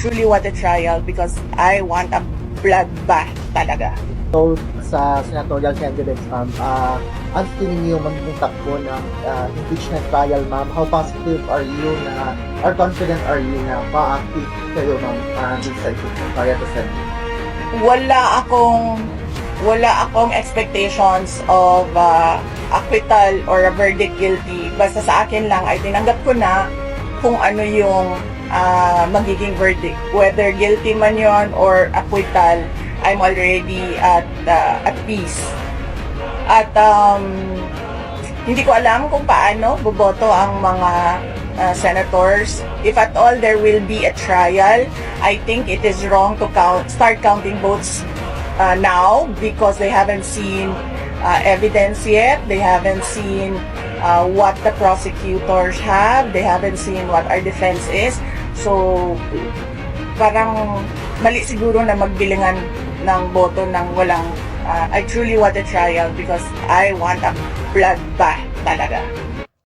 truly want a trial because I want a bloodbath talaga. So, sa senatorial candidates, ma'am, ang tingin niyo magiging takbo ng impeachment trial, ma'am? How positive are you na, or confident are you na ma-active kayo, ma'am, dun sa senatorial to Senate? Wala akong expectations of acquittal or a verdict guilty. Basta sa akin lang ay tinanggap ko na kung ano yung magiging verdict. Whether guilty man yon or acquittal, I'm already at peace. At hindi ko alam kung paano boboto ang mga senators. If at all there will be a trial, I think it is wrong to start counting votes now because they haven't seen evidence yet. They haven't seen what the prosecutors have. They haven't seen what our defense is. So, parang mali siguro na magbilingan ng boto ng walang I truly want a trial because I want a bloodbath talaga.